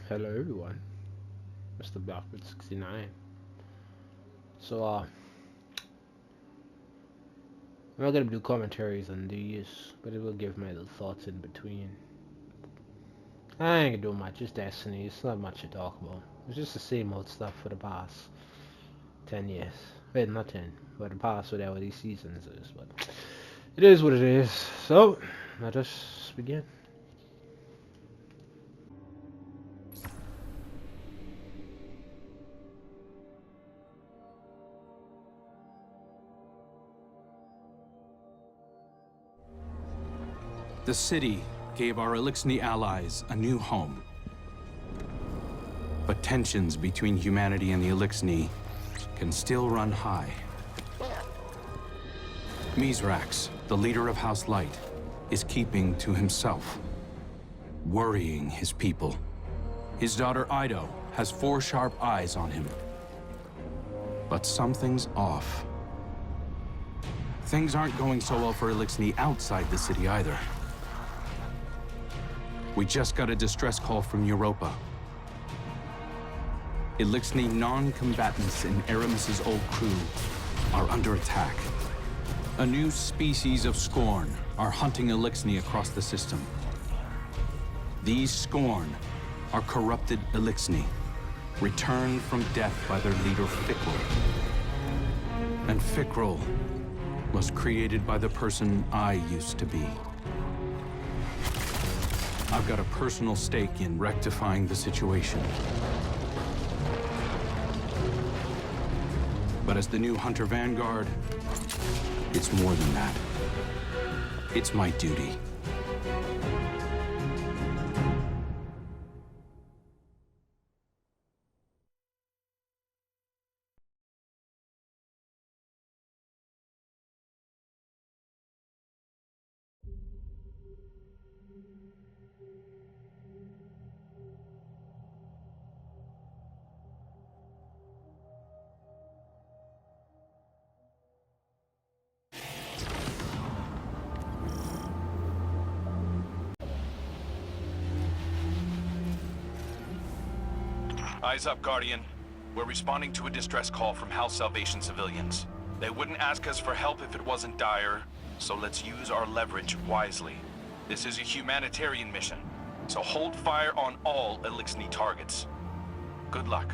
Hello everyone, Mr. Blackwood69. So I'm not gonna do commentaries on these, but I will give my little thoughts in between. I ain't gonna do much, it's Destiny, it's not much to talk about. It's just the same old stuff for the past 10 years. Wait, not 10, but the past whatever these seasons is, but it is what it is. So, let us begin. The city gave our Elixni allies a new home. But tensions between humanity and the Elixni can still run high. Mithrax, the leader of House Light, is keeping to himself, worrying his people. His daughter Eido has 4 sharp eyes on him. But something's off. Things aren't going so well for Elixni outside the city either. We just got a distress call from Europa. Elixni non-combatants in Eramis' old crew are under attack. A new species of Scorn are hunting Elixni across the system. These Scorn are corrupted Elixni, returned from death by their leader Fikrul. And Fikrul was created by the person I used to be. I've got a personal stake in rectifying the situation. But as the new Hunter Vanguard, it's more than that. It's my duty. Eyes up, Guardian. We're responding to a distress call from House Salvation civilians. They wouldn't ask us for help if it wasn't dire, so let's use our leverage wisely. This is a humanitarian mission, so hold fire on all Elixni targets. Good luck.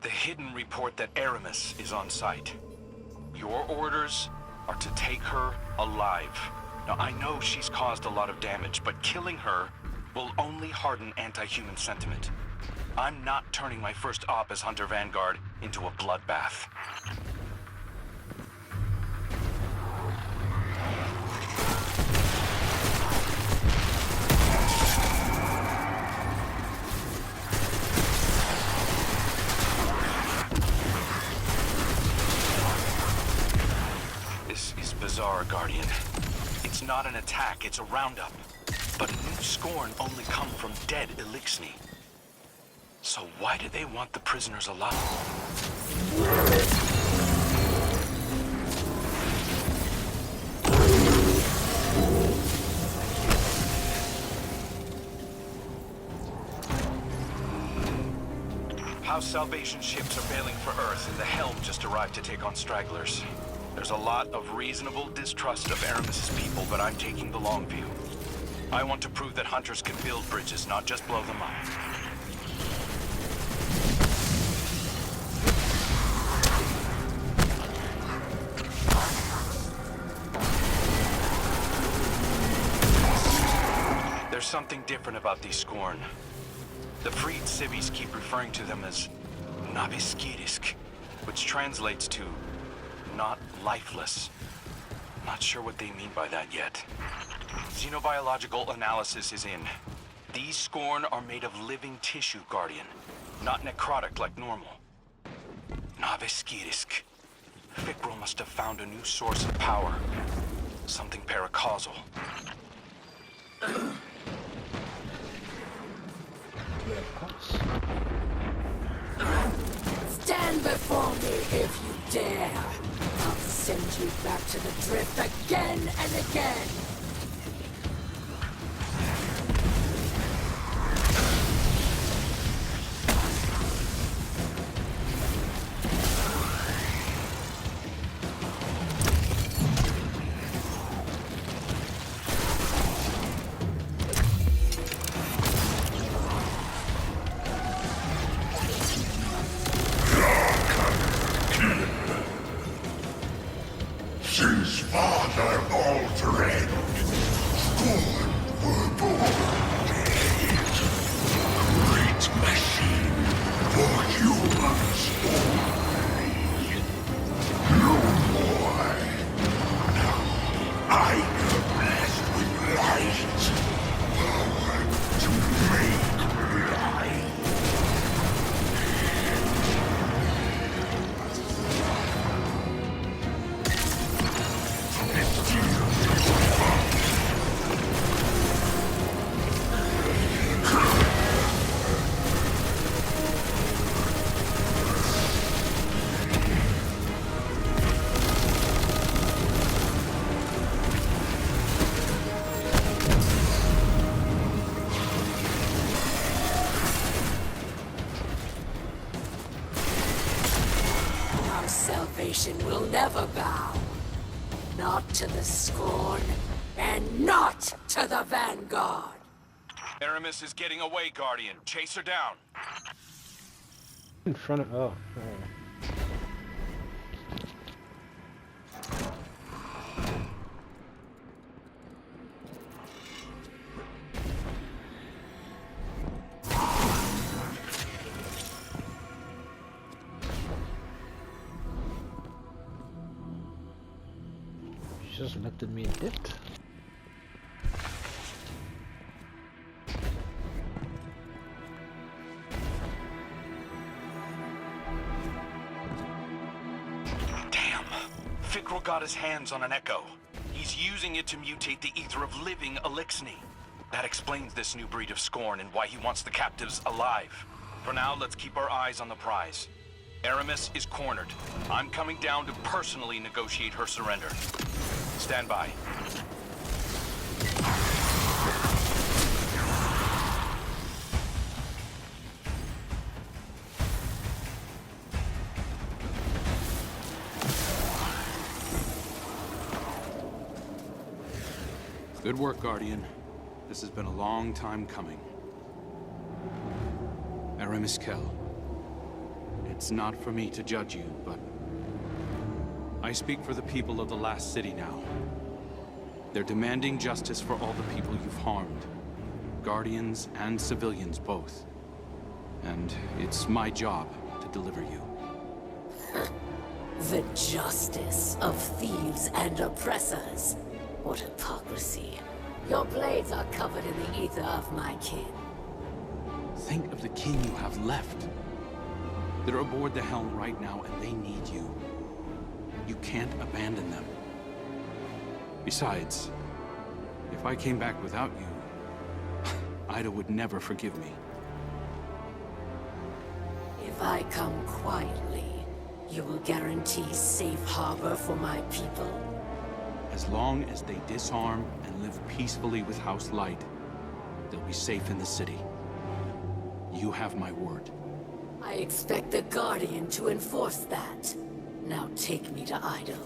The hidden report that Eramis is on site. Your orders are to take her alive. Now, I know she's caused a lot of damage, but killing her will only harden anti-human sentiment. I'm not turning my first op as Hunter Vanguard into a bloodbath. Bizarre, Guardian. It's not an attack, it's a roundup. But a new Scorn only come from dead Elixni. So why do they want the prisoners alive? House Salvation ships are bailing for Earth, and the Helm just arrived to take on stragglers. There's a lot of reasonable distrust of Eramis' people, but I'm taking the long view. I want to prove that hunters can build bridges, not just blow them up. something different about these Scorn. The freed civvies keep referring to them as Naviskirisk, which translates to not lifeless. Not sure what they mean by that yet. Xenobiological analysis is in. These Scorn are made of living tissue, Guardian. Not necrotic like normal. Naviskirisk. Fikrul must have found a new source of power. Something paracausal. Stand before me if you dare. I'll send you back to the drift again and again. Since Father Altered, Scorn were born. Great machine for humans only. No more. Now, I am blessed with light. Power to make light. Our salvation will never bow. Not to the Scorn, and not to the Vanguard. Eramis is getting away, Guardian. Chase her down. In front of... Oh. Alright. She just looked at me and dipped. Damn. Fikrul got his hands on an echo. He's using it to mutate the ether of living Elixni. That explains this new breed of Scorn and why he wants the captives alive. For now, let's keep our eyes on the prize. Eramis is cornered. I'm coming down to personally negotiate her surrender. Stand by. Good work, Guardian. This has been a long time coming. Eramis Kell. It's not for me to judge you, but I speak for the people of the last city now. They're demanding justice for all the people you've harmed. Guardians and civilians both. And it's my job to deliver you. The justice of thieves and oppressors. What hypocrisy. Your blades are covered in the ether of my kin. Think of the kin you have left. They're aboard the Helm right now, and they need you. You can't abandon them. Besides, if I came back without you, Eido would never forgive me. If I come quietly, you will guarantee safe harbor for my people. As long as they disarm and live peacefully with House Light, they'll be safe in the city. You have my word. I expect the Guardian to enforce that. Now take me to Eido.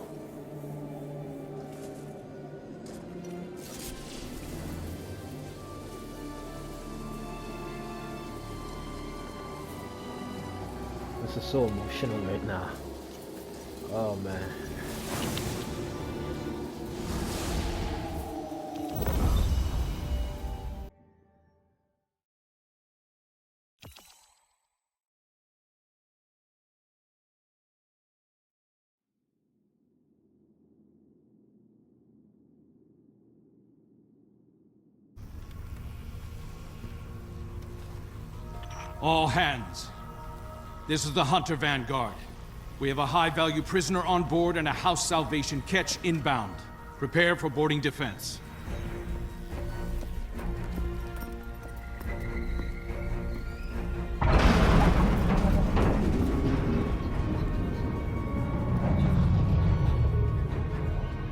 This is so emotional right now. Oh man. All hands. This is the Hunter Vanguard. We have a high-value prisoner on board and a house salvation catch inbound. Prepare for boarding defense.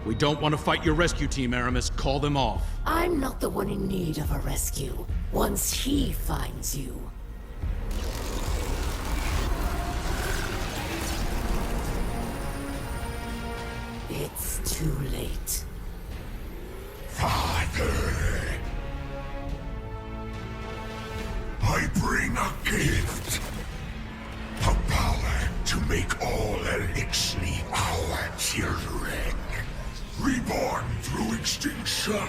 We don't want to fight your rescue team, Eramis. Call them off. I'm not the one in need of a rescue. Once he finds you. It's too late. Father, I bring a gift. The power to make all Elixni our children. Reborn through extinction.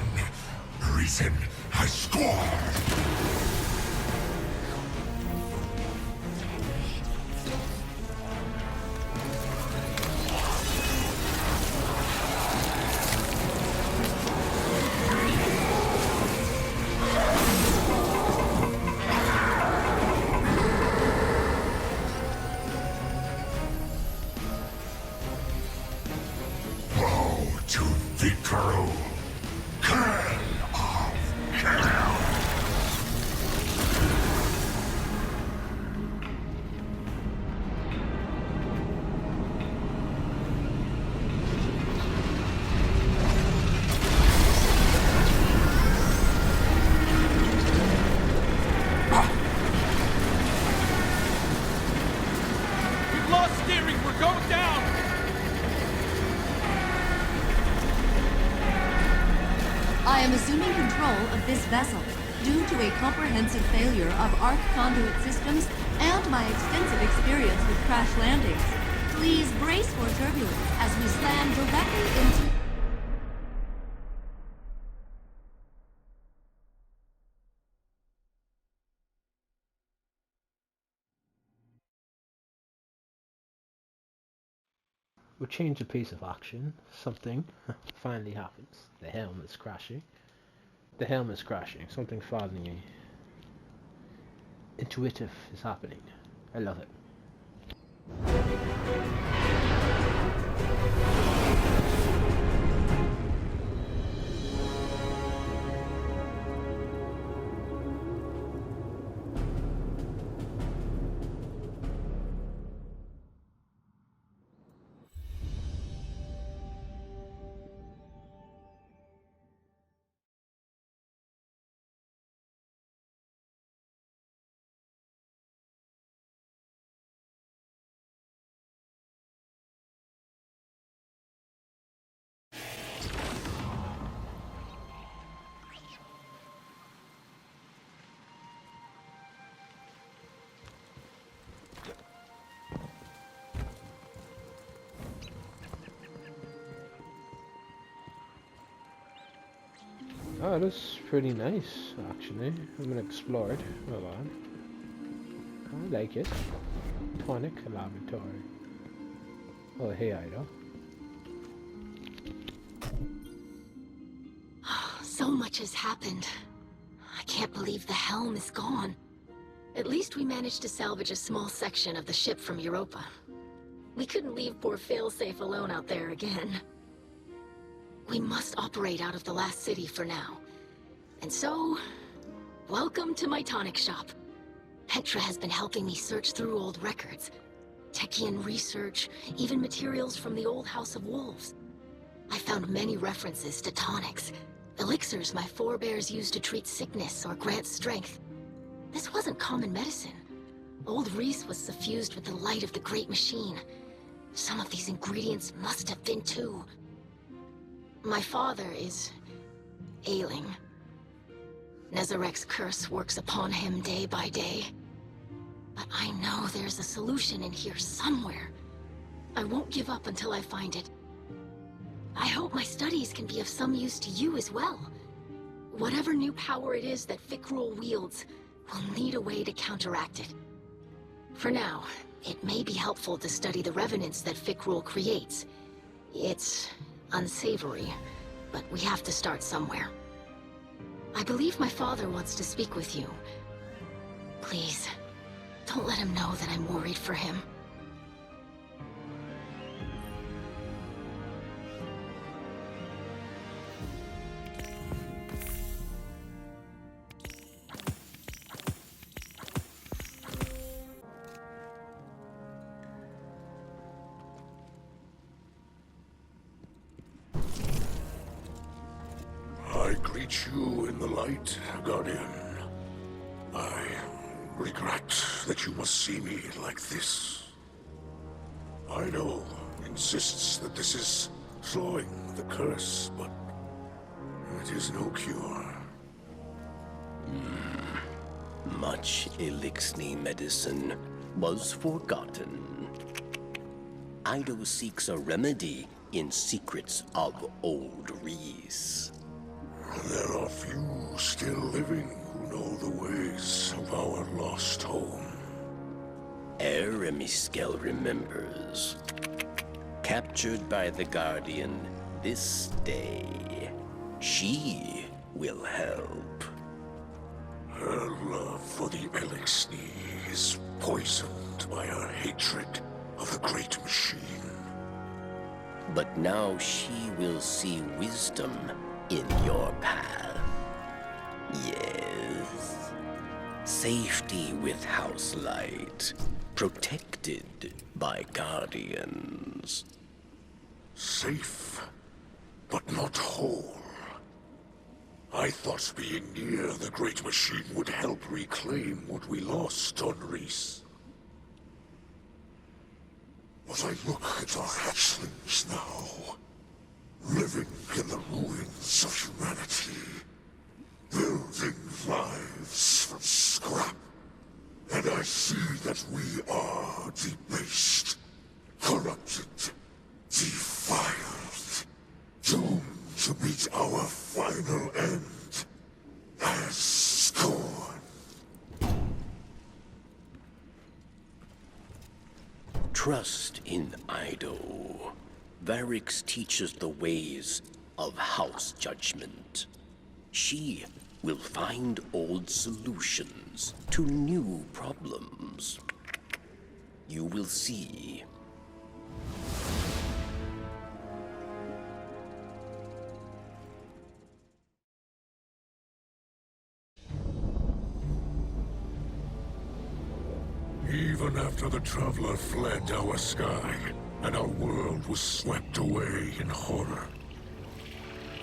Risen as scorn. To Fikrul, King of Helm. We've lost steering. We're going down. I am assuming control of this vessel due to a comprehensive failure of arc conduit systems and my extensive experience with crash landings. Please brace for turbulence as we slam directly into... We change the pace of action. Something finally happens. The helm is crashing. The helm is crashing. Something finally intuitive is happening. I love it. Oh, that's pretty nice, actually. I'm gonna explore it. Hold on. I like it. Tonic laboratory. Oh, hey, Eido. So much has happened. I can't believe the helm is gone. At least we managed to salvage a small section of the ship from Europa. We couldn't leave poor Failsafe alone out there again. We must operate out of the last city for now. And so, welcome to my tonic shop. Petra has been helping me search through old records. Techian research, even materials from the old House of Wolves. I found many references to tonics. Elixirs my forebears used to treat sickness or grant strength. This wasn't common medicine. Old Reese was suffused with the light of the Great Machine. Some of these ingredients must have been too. My father is ailing. Nezerac's curse works upon him day by day. But I know there's a solution in here somewhere. I won't give up until I find it. I hope my studies can be of some use to you as well. Whatever new power it is that Fikrul wields, we'll need a way to counteract it. For now, it may be helpful to study the revenants that Fikrul creates. It's unsavory, but we have to start somewhere. I believe my father wants to speak with you. Please, Don't let him know that I'm worried for him. I greet you in the light, Guardian. I regret that you must see me like this. Eido insists that this is slowing the curse, but it is no cure. Much Elixni medicine was forgotten. Eido seeks a remedy in secrets of Old Reese. There are few still living who know the ways of our lost home. Eramis remembers. Captured by the Guardian this day, she will help. Her love for the Elixni is poisoned by her hatred of the Great Machine. But now she will see wisdom in your path. Yes. Safety with House Light. Protected by Guardians. Safe, but not whole. I thought being near the Great Machine would help reclaim what we lost on Reese. But I look at our hatchlings now, living in the ruins of humanity, building lives from scrap. And I see that we are debased, corrupted, defiled, doomed to meet our final end as scorn. Trust in Eido. Varik teaches the ways of House Judgment. She will find old solutions to new problems. You will see. Even after the Traveler fled our sky, and our world was swept away in horror.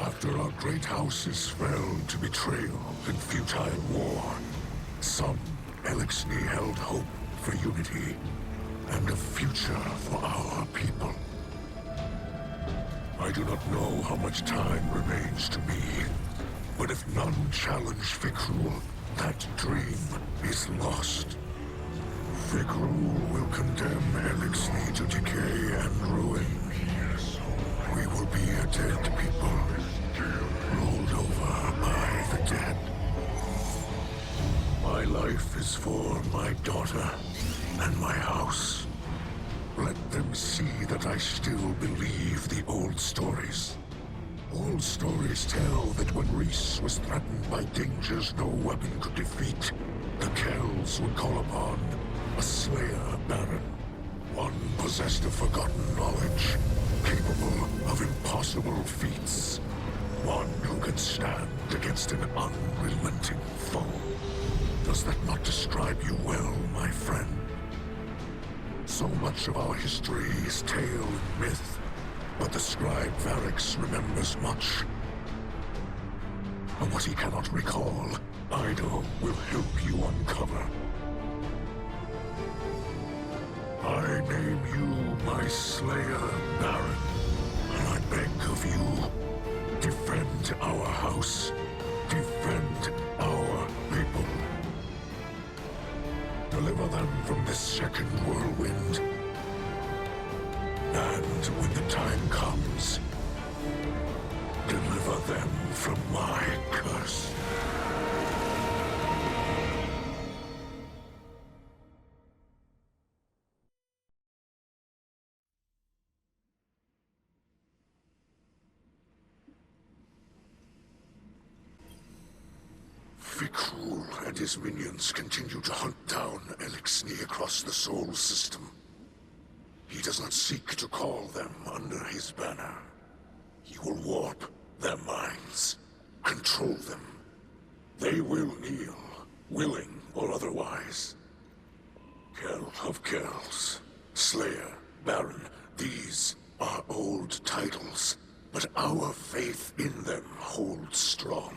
After our great houses fell to betrayal and futile war, some Elixni held hope for unity and a future for our people. I do not know how much time remains to me, but if none challenge Fikrul, that dream is lost. Fikrul will condemn Elixni to decay and ruin. We will be a dead people, rolled over by the dead. My life is for my daughter and my house. Let them see that I still believe the old stories. Old stories tell that when Reese was threatened by dangers no weapon could defeat, the Kells would call upon a Slayer Baron. One possessed of forgotten knowledge, capable of impossible feats. One who can stand against an unrelenting foe. Does that not describe you well, my friend? So much of our history is tale and myth, but the scribe Varik remembers much. And what he cannot recall, Eido will help you uncover. I name you my Slayer Baron, and I beg of you, defend our house, defend our people. Deliver them from this second whirlwind. And when the time comes, deliver them from my curse. Fikrul and his minions continue to hunt down Elixni across the Sol system. He does not seek to call them under his banner. He will warp their minds, control them. They will kneel, willing or otherwise. Kell of Kells, Slayer, Baron, these are old titles, but our faith in them holds strong.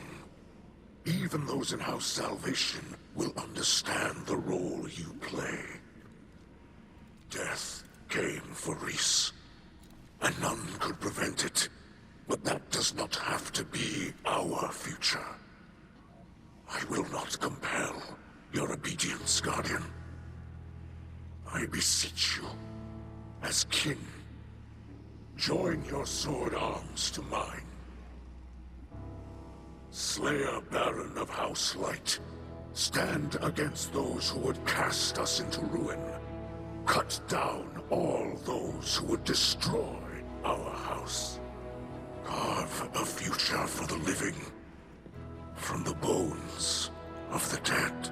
Even those in House Salvation will understand the role you play. Death came for Reese, and none could prevent it. But that does not have to be our future. I will not compel your obedience, Guardian. I beseech you, as kin, join your sword arms to mine. Slayer Baron of House Light, stand against those who would cast us into ruin. Cut down all those who would destroy our house. Carve a future for the living from the bones of the dead.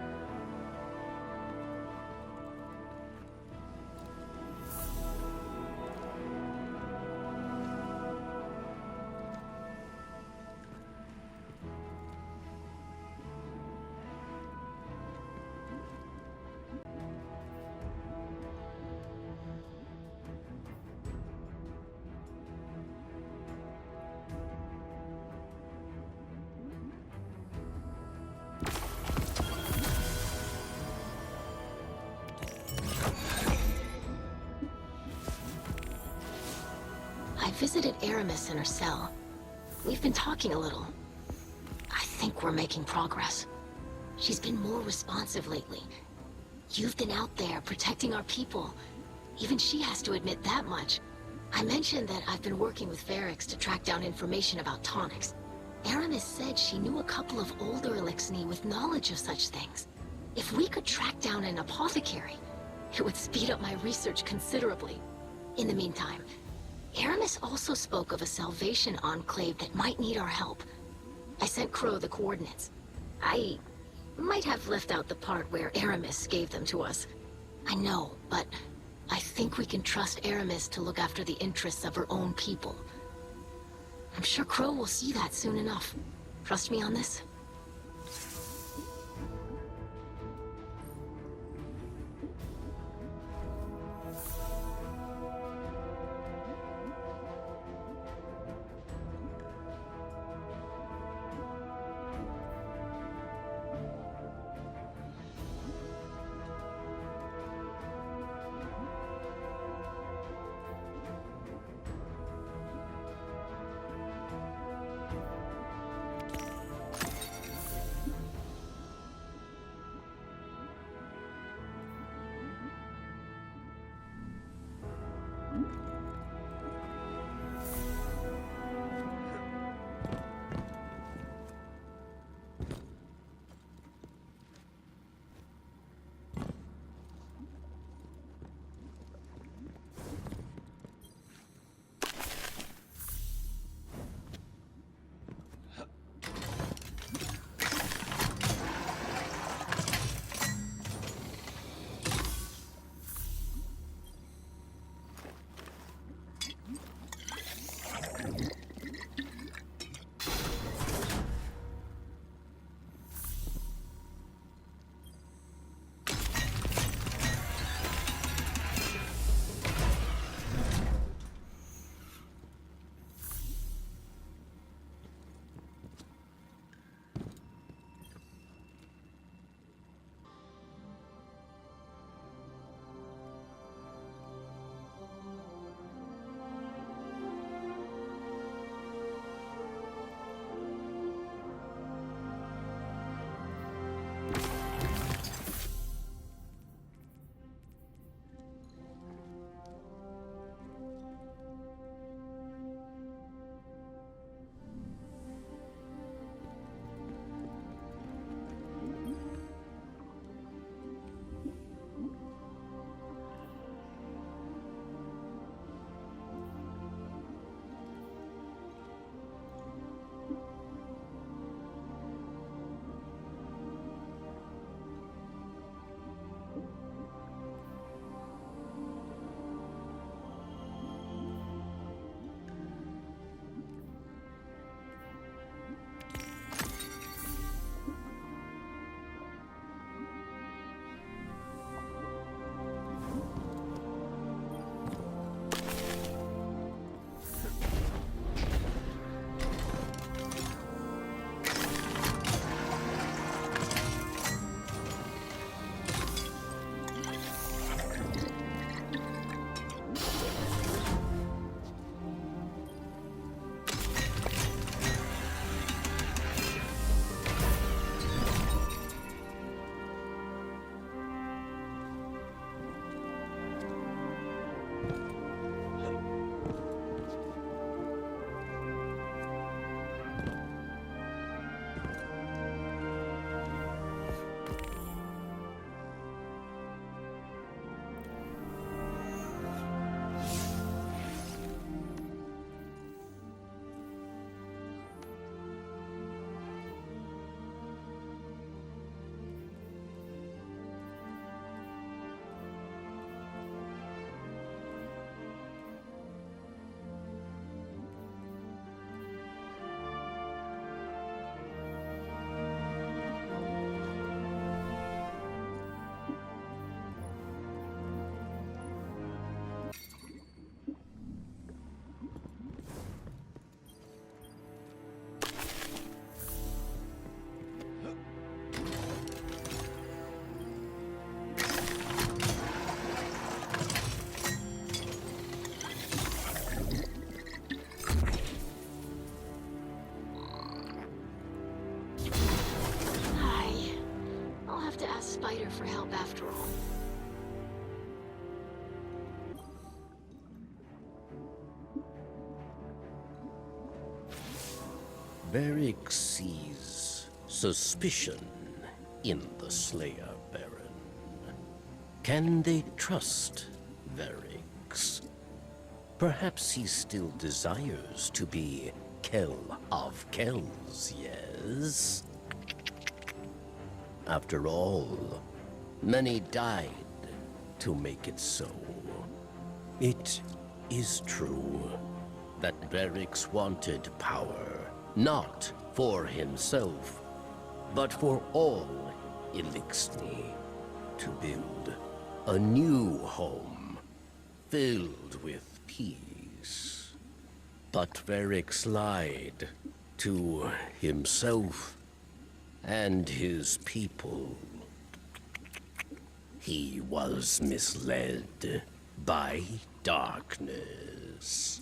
I visited Eramis in her cell. We've been talking a little. I think we're making progress. She's been more responsive lately. You've been out there protecting our people. Even she has to admit that much. I mentioned that I've been working with Varik to track down information about tonics. Eramis said she knew a couple of older Elixni with knowledge of such things. If we could track down an apothecary, it would speed up my research considerably. In the meantime, Eramis also spoke of a Salvation Enclave that might need our help. I sent Crow the coordinates. I might have left out the part where Eramis gave them to us. I know, but I think we can trust Eramis to look after the interests of her own people. I'm sure Crow will see that soon enough. Trust me on this? for help after all. Varik sees suspicion in the Slayer Baron. Can they trust Varix? Perhaps he still desires to be Kell of Kells, yes? After all, many died to make it so. It is true that Varix wanted power, not for himself, but for all Elixni, to build a new home filled with peace. But Varix lied to himself and his people. He was misled by darkness,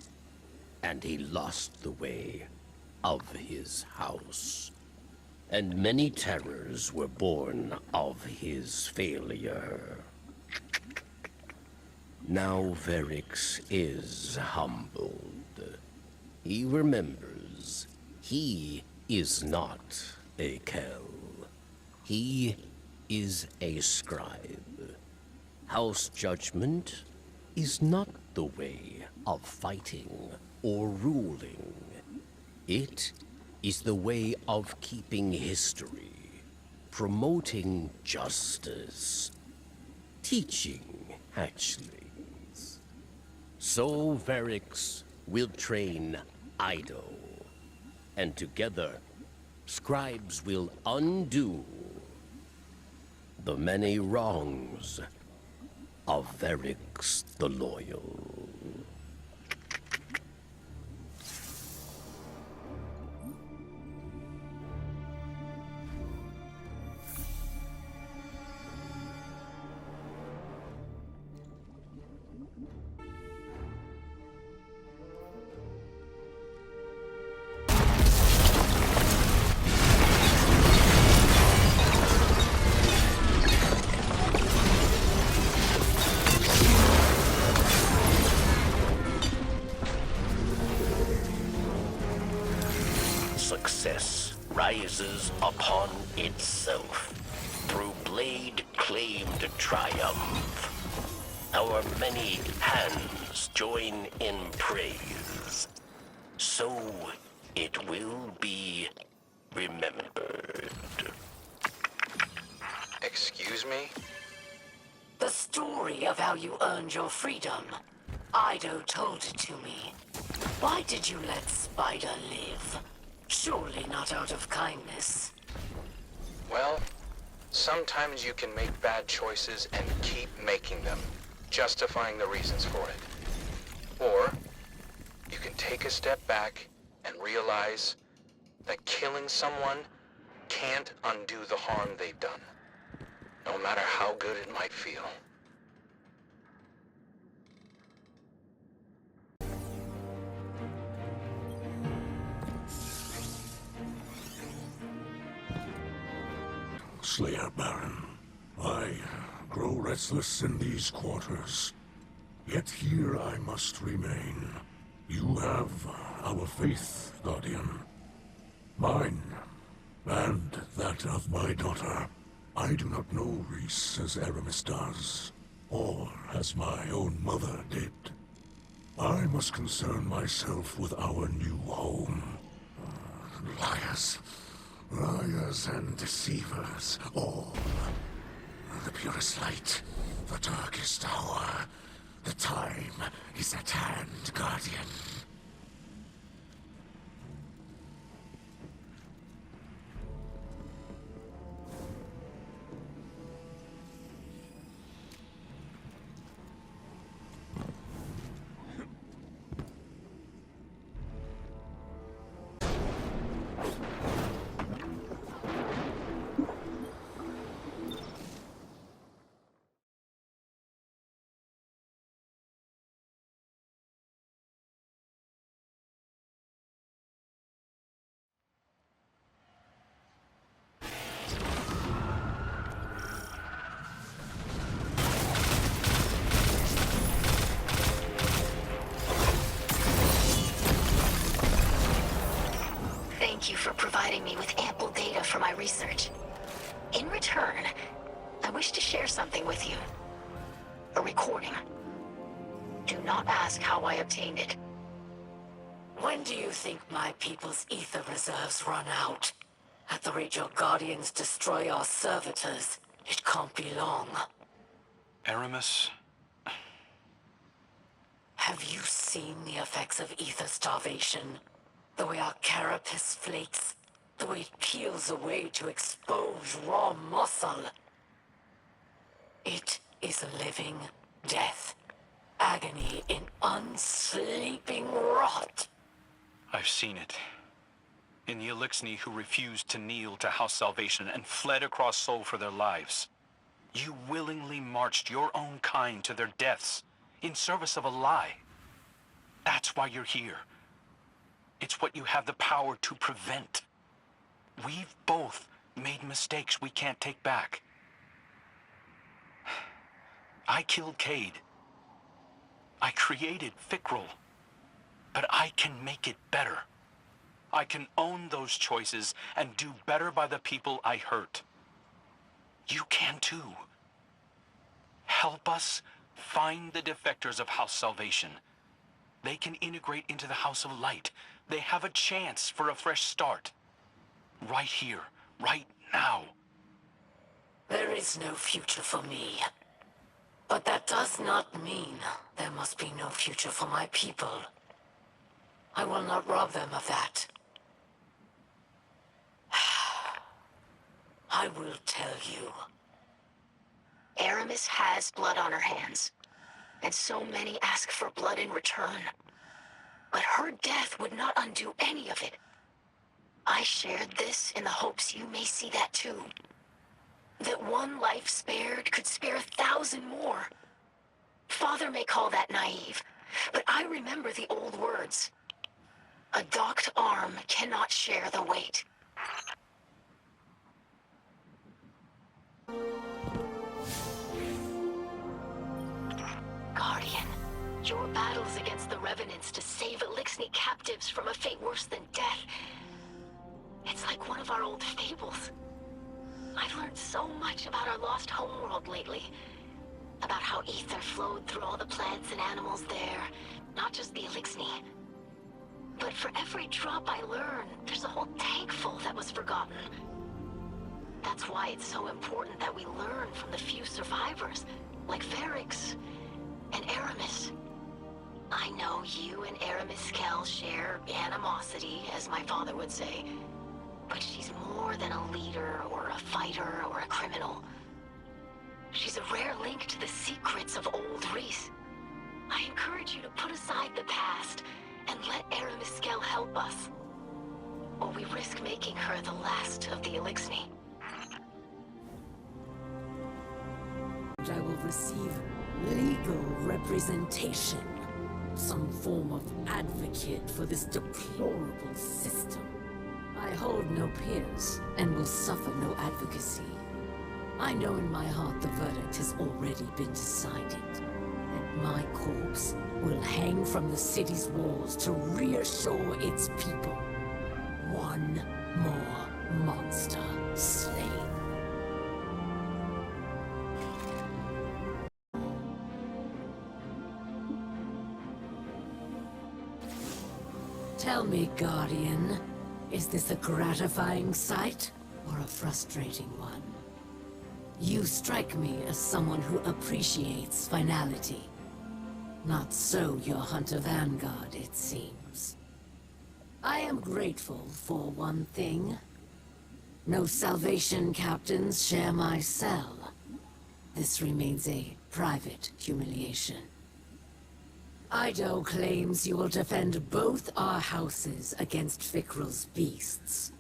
and he lost the way of his house. And many terrors were born of his failure. Now Varix is humbled. He remembers he is not a Kell. He is a scribe. House judgment is not the way of fighting or ruling. It is the way of keeping history, promoting justice, teaching hatchlings. So Varix will train Eido, and together, scribes will undo the many wrongs of Varix the Loyal. Success rises upon itself through blade-claimed triumph. Our many hands join in praise, so it will be remembered. Excuse me? The story of how you earned your freedom. Eido told it to me. Why did you let Spider live? Surely not out of kindness. Well, sometimes you can make bad choices and keep making them, justifying the reasons for it. Or, you can take a step back and realize that killing someone can't undo the harm they've done, no matter how good it might feel. Slayer Baron, I grow restless in these quarters. Yet here I must remain. You have our faith, Guardian. Mine, and that of my daughter. I do not know Reese as Eramis does, or as my own mother did. I must concern myself with our new home. Liars. Liars and deceivers, all. The purest light, the darkest hour. The time is at hand, Guardian. thank you for providing me with ample data for my research. In return, I wish to share something with you. A recording. Do not ask how I obtained it. When do you think my people's ether reserves run out? At the rate your guardians destroy our servitors, it can't be long. Eramis? Have you seen the effects of ether starvation? The way our carapace flakes, the way it peels away to expose raw muscle. It is a living death. Agony in unsleeping rot. I've seen it. In the Elixni who refused to kneel to House Salvation and fled across Sol for their lives. You willingly marched your own kind to their deaths in service of a lie. That's why you're here. It's what you have the power to prevent. We've both made mistakes we can't take back. I killed Cade. I created Fikrul. But I can make it better. I can own those choices and do better by the people I hurt. You can too. Help us find the defectors of House Salvation. They can integrate into the House of Light. They have a chance for a fresh start. Right here, right now. There is no future for me. But that does not mean there must be no future for my people. I will not rob them of that. I will tell you. Eramis has blood on her hands, and so many ask for blood in return. But her death would not undo any of it. I shared this in the hopes you may see that too. That one life spared could spare 1,000 more. Father may call that naive, but I remember the old words. A docked arm cannot share the weight. Guardian, your battles against the Revenants to save Elixni captives from a fate worse than death. It's like one of our old fables. I've learned so much about our lost homeworld lately. About how ether flowed through all the plants and animals there, not just the Elixni. But for every drop I learn, there's a whole tank full that was forgotten. That's why it's so important that we learn from the few survivors, like Varik's and Eramis. I know you and Eramis Kell share animosity, as my father would say. But she's more than a leader, or a fighter, or a criminal. She's a rare link to the secrets of old Reese. I encourage you to put aside the past and let Eramis Kell help us. Or we risk making her the last of the Elixni. I will receive legal representation. Some form of advocate for this deplorable system. I hold no peers, and will suffer no advocacy. I know in my heart the verdict has already been decided. That my corpse will hang from the city's walls to reassure its people. One more monster slain. Tell me, Guardian, is this a gratifying sight or a frustrating one? You strike me as someone who appreciates finality. Not so your Hunter Vanguard, it seems. I am grateful for one thing. No Salvation captains share my cell. This remains a private humiliation. Eido claims you will defend both our houses against Fikrul's beasts.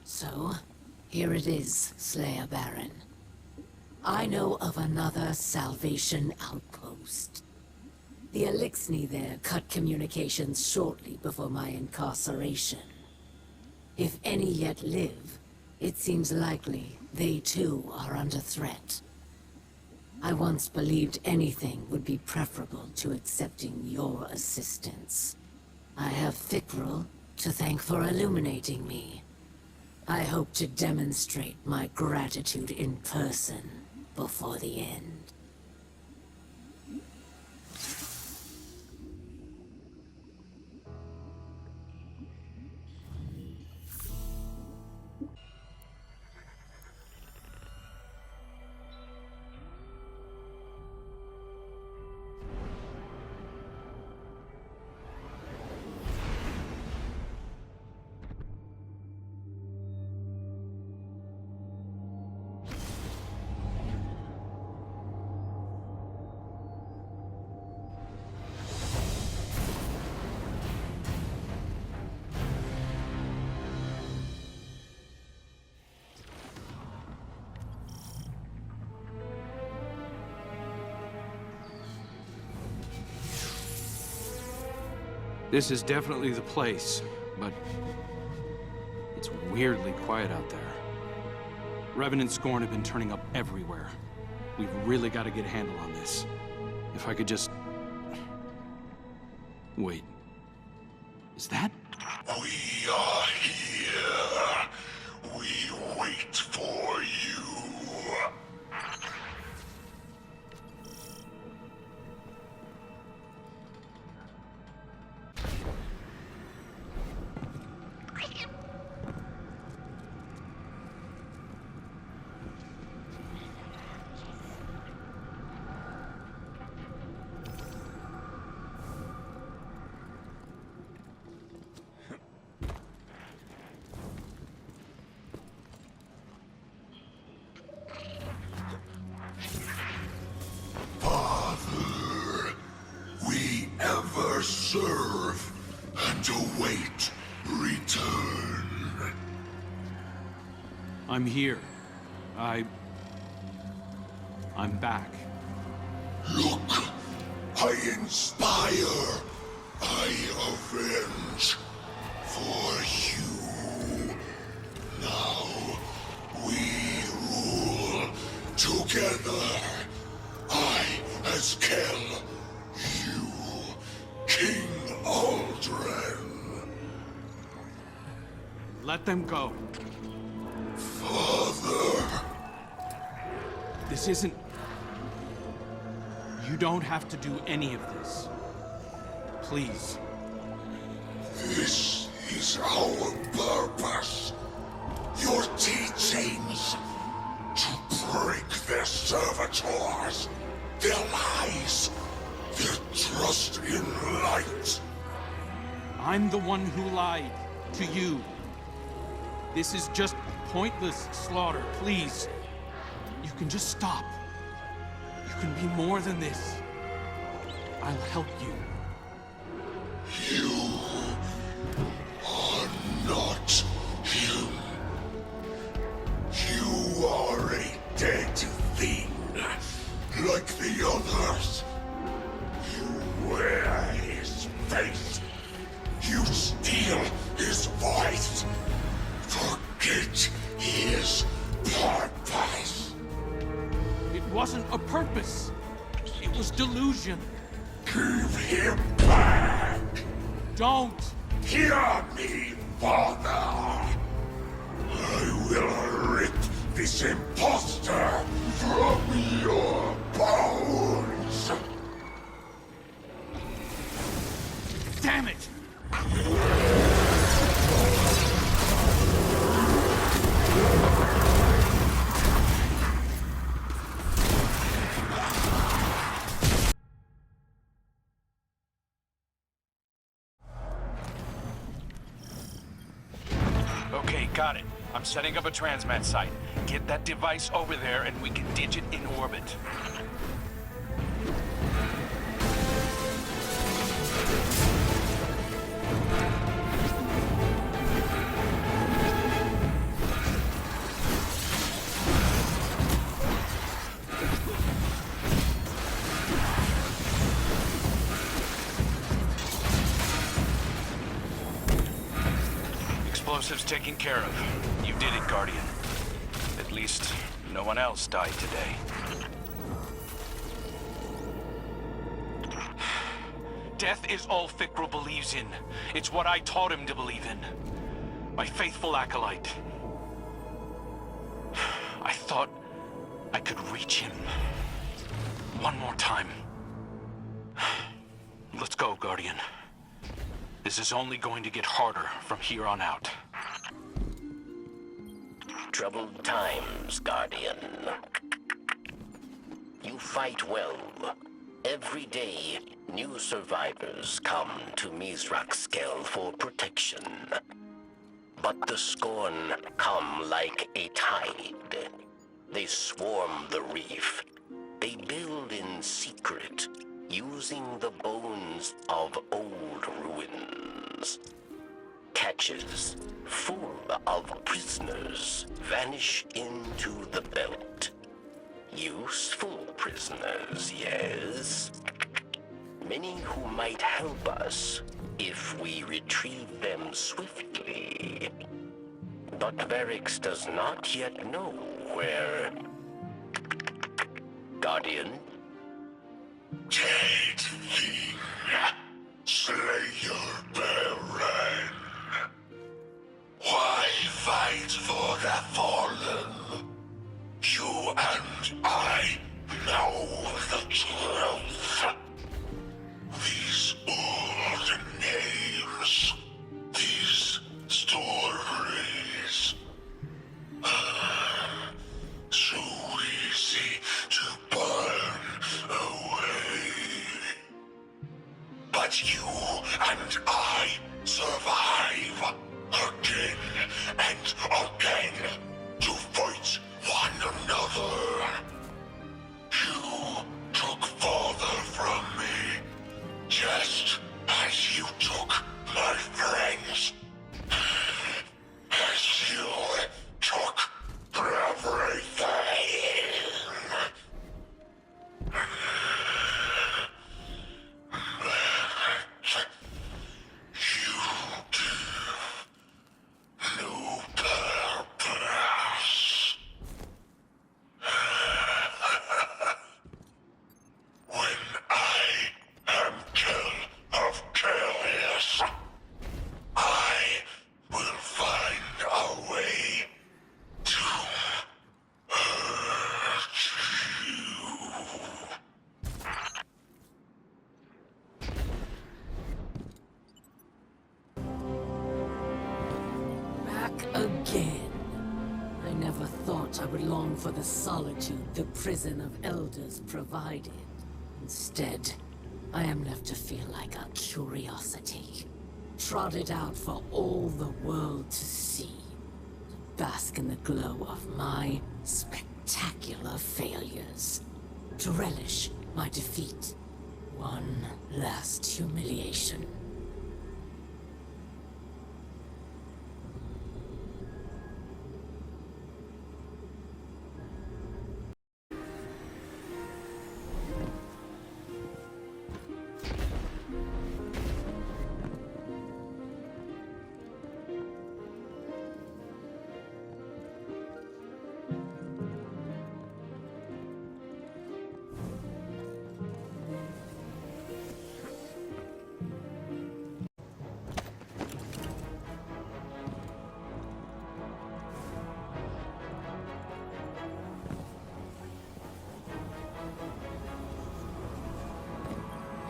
So, here it is, Slayer Baron. I know of another Salvation outpost. The Elixni there cut communications shortly before my incarceration. If any yet live, it seems likely they too are under threat. I once believed anything would be preferable to accepting your assistance. I have Fikrul to thank for illuminating me. I hope to demonstrate my gratitude in person before the end. This is definitely the place, but it's weirdly quiet out there. Revenant and Scorn have been turning up everywhere. We've really got to get a handle on this. If I could just... Wait. Is that? We are here. We wait for you. Serve and await return. I'm here. I'm back. Look, I inspire, I avenge for you. Now we rule together. I as Kell, you King Aldren. Let them go. Father. This isn't... You don't have to do any of this. Please. This is our purpose. Your teachings. To break their servitors, their lies, their trust in light. I'm the one who lied to you. This is just pointless slaughter, please. You can just stop. You can be more than this. I'll help you. You are not him. You are a dead thing, like the others. You wear his face. You steal his voice. Forget his purpose. It wasn't a purpose. It was delusion. Give him back. Don't! Hear me, Father. I will rip this impostor from your bones. Damn it! Okay, got it. I'm setting up a transmat site. Get that device over there and we can ditch it in orbit. Explosives taken care of. You did it, Guardian. At least, no one else died today. Death is all Fikrul believes in. It's what I taught him to believe in. My faithful acolyte. I thought I could reach him. One more time. Let's go, Guardian. This is only going to get harder from here on out. Troubled times, Guardian. You fight well. Every day, new survivors come to Mithrax for protection. But the Scorn come like a tide. They swarm the reef. They build in secret, using the bones of old ruins. Catches full of prisoners vanish into the belt. Useful prisoners, yes? Many who might help us if we retrieve them swiftly. But Varik does not yet know where... Guardian? Dead Thing, Slayer Baron. Why fight for the fallen? You and I know the truth. These old names, these stories. So easy to burn away. But you and I survive again and again to fight one another. You took father from me, just as you took my friends. As you took everything. You give no purpose. When I am kill of chaos, I will find a way to hurt you. Back again. I never thought I would long for the solitude the prison of elders provided. Instead, I am left to feel like a curiosity. Trotted out for all the world to see. To bask in the glow of my spectacular failures. To relish my defeat. One last humiliation.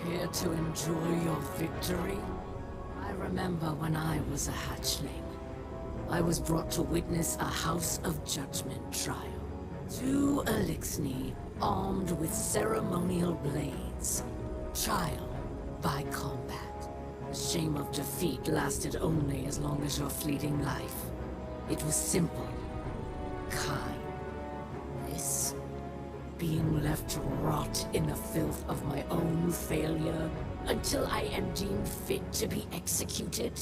Here to enjoy your victory? I remember when I was a hatchling. I was brought to witness a House of Judgment trial. 2 Elixni armed with ceremonial blades. Trial by combat. The shame of defeat lasted only as long as your fleeting life. It was simple. Kind. This... being left to rot in the filth of my own failure until I am deemed fit to be executed.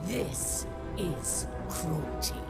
This is cruelty.